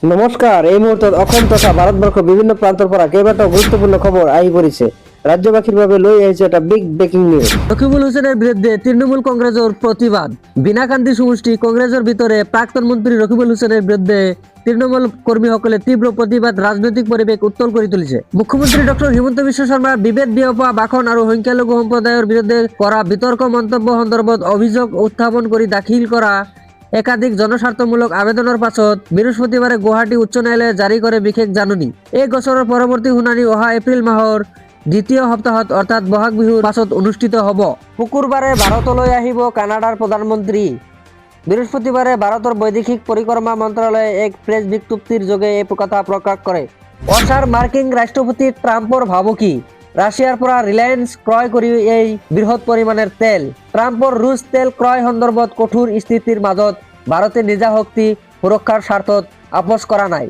নমস্কার। এই মুহূর্তে অসম তথা ভারতবর্ষ বিভিন্ন প্রান্তৰ পৰা কেইবাটাও গুৰুত্বপূৰ্ণ খবৰ আহি পৰিছে। ৰাজ্যবাসীৰ বাবে লৈ আহিছে এটা বিগ ব্ৰেকিং নিউজ। রকিবুল হোসেনের বিরুদ্ধে তৃণমূল কংগ্রেসের প্রতিবাদ। বিনাকান্দি সমষ্টি কংগ্রেসের ভিতরে প্রাক্তন মন্ত্রী রকিবুল হোসেনের বিরুদ্ধে তৃণমূল কর্মীসকলে তীব্র প্রতিবাদ রাজনৈতিক পরিবেশ উত্তল করে তুলিছে। মুখ্যমন্ত্রী ডক্টর হিমন্ত বিশ্ব শর্মার বিভেদ বিয়পা বাখন আর সংখ্যালঘু সম্প্রদায়ের বিরুদ্ধে করা বিতর্ক মন্তব্য সন্দর্ভত অভিযোগ উত্থাপন করে দাখিল করা একাধিক জনস্বার্থমূলক আবেদনের পাছত বৃহস্পতিবারে গুৱাহাটী উচ্চ ন্যায়ালয়ে জারি করে বিশেষ জাননী। এই গোচৰৰ পৰৱৰ্তী শুনানি অহা এপ্ৰিল মাহৰ দ্বিতীয় সপ্তাহত অর্থাৎ বহাগ বিহুর পাছত অনুষ্ঠিত হব। শুকুৰবাৰে ভাৰতলৈ আহিব কানাডাৰ প্ৰধানমন্ত্ৰী। বৃহস্পতিবাৰে ভাৰতৰ বৈদেশিক পৰিক্ৰমা মন্ত্ৰালয়ে এক প্ৰেছ বিজ্ঞপ্তিৰ যোগে এই কথা প্ৰকাশ কৰে। অৰ্থাৎ মার্কিন ৰাষ্ট্ৰপতি ট্ৰাম্পৰ ভাবুকি, রাশিয়ার পৰা রিলায়েন্স ক্রয় কৰি এই বৃহৎ পৰিমাণৰ তেল। ট্ৰাম্পৰ ৰুছ তেল ক্ৰয় সন্দৰ্ভত কঠোৰ স্থিতিৰ মাজত ভাৰতে নিজা শক্তি সুৰক্ষাৰ স্বাৰ্থত আপোচ কৰা নাই।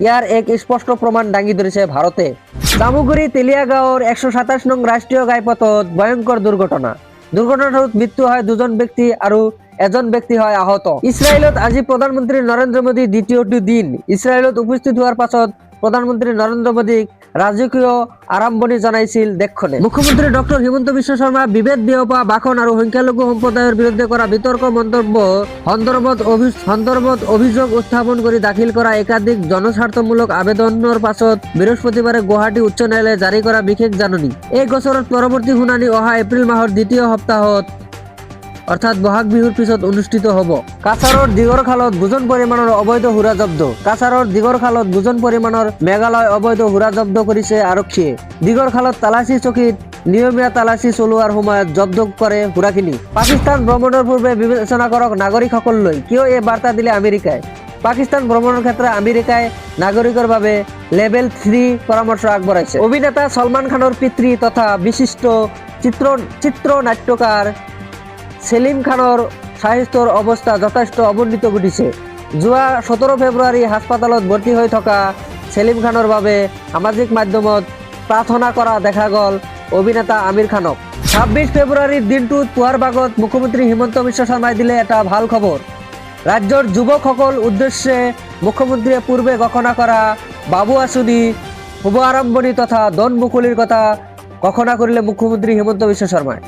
ইয়াৰ এক স্পষ্ট প্ৰমাণ দাঙি ধৰিছে ভাৰতে। জামুগুৰি তেলিয়াগাঁৱৰ 127 নং ৰাষ্ট্ৰীয় ঘাইপথত ভয়ংকৰ দুৰ্ঘটনাটোত মৃত্যু হয় 2জন ব্যক্তি আৰু এজন ব্যক্তি হয় আহত। ইছৰাইলত আজি প্ৰধানমন্ত্ৰী নৰেন্দ্ৰ মোদী দ্বিতীয়টো দিন। ইছৰাইলত উপস্থিত হোৱাৰ পাছত প্ৰধানমন্ত্ৰী নৰেন্দ্ৰ মোদীক ৰাজকীয় আৰম্ভণি জনাইছিল দেশখনে। মুখ্যমন্ত্ৰী ডক্টৰ হিমন্ত বিশ্ব শৰ্মা বিভেদ বিয়পা বাখন আৰু সংখ্যালঘু সম্প্ৰদায়ৰ বিৰুদ্ধে কৰা বিতৰ্ক মন্তব্য সন্দৰ্ভত অভিযোগ উত্থাপন কৰি দাখিল কৰা একাধিক জনস্বাৰ্থমূলক আবেদনৰ পাছত বৃহস্পতিবাৰে গুৱাহাটী উচ্চ ন্যায়ালয়ে জাৰি কৰা বিশেষ জাননী। এই গোচৰত পৰৱৰ্তী শুনানি অহা এপ্ৰিল মাহৰ দ্বিতীয় সপ্তাহত অর্থাৎ বহাগ বিহুর পিছত অনুষ্ঠিত হব। কাছাৰৰ দিগৰখালত বুজন পৰিমাণৰ অবৈধ সুৰা জব্দ। কাছাৰৰ দিগৰখালত বুজন পৰিমাণৰ মেঘালয় অবৈধ সুৰা জব্দ কৰিছে আৰক্ষীয়ে। দিগৰখালত তালাচী চকীত নিয়মীয়া তালাচী চলোৱাৰ সময়ত জব্দ কৰে সুৰাখিনি। পাকিস্তান ভ্ৰমণৰ পূৰ্বে বিবেচনা কৰক নাগৰিকসকললৈ, কিয় এই বাৰ্তা দিলে আমেৰিকাই। পাকিস্তান ভ্ৰমণৰ ক্ষেত্ৰত আমেৰিকাই নাগৰিকৰ বাবে লেভেল 3 পৰামৰ্শ আগবঢ়াইছে। অভিনেতা সলমান খানৰ পিতৃ তথা বিশিষ্ট চিত্ৰনাট্যকাৰ সেলিম খানৰ স্বাস্থ্যৰ অৱস্থা যথেষ্ট অৱনতি ঘটিছে। যোৱা 17 ফেব্ৰুৱাৰী হাস্পতালত ভৰ্তি হৈ থকা সেলিম খানৰ বাবে সামাজিক মাধ্যমত প্ৰাৰ্থনা কৰা দেখা গ'ল অভিনেতা আমিৰ খানক। 26 ফেব্ৰুৱাৰীৰ দিনটোত পুৱাৰ ভাগত মুখ্যমন্ত্ৰী হিমন্ত বিশ্ব শৰ্মাই দিলে এটা ভাল খবৰ। ৰাজ্যৰ যুৱকসকল উদ্দেশ্যে মুখ্যমন্ত্ৰীয়ে পূৰ্বে ঘোষণা কৰা বাবু আঁচনি শুভ আৰম্ভণি তথা ধন মুকলিৰ কথা ঘোষণা কৰিলে মুখ্যমন্ত্ৰী হিমন্ত বিশ্ব শৰ্মাই।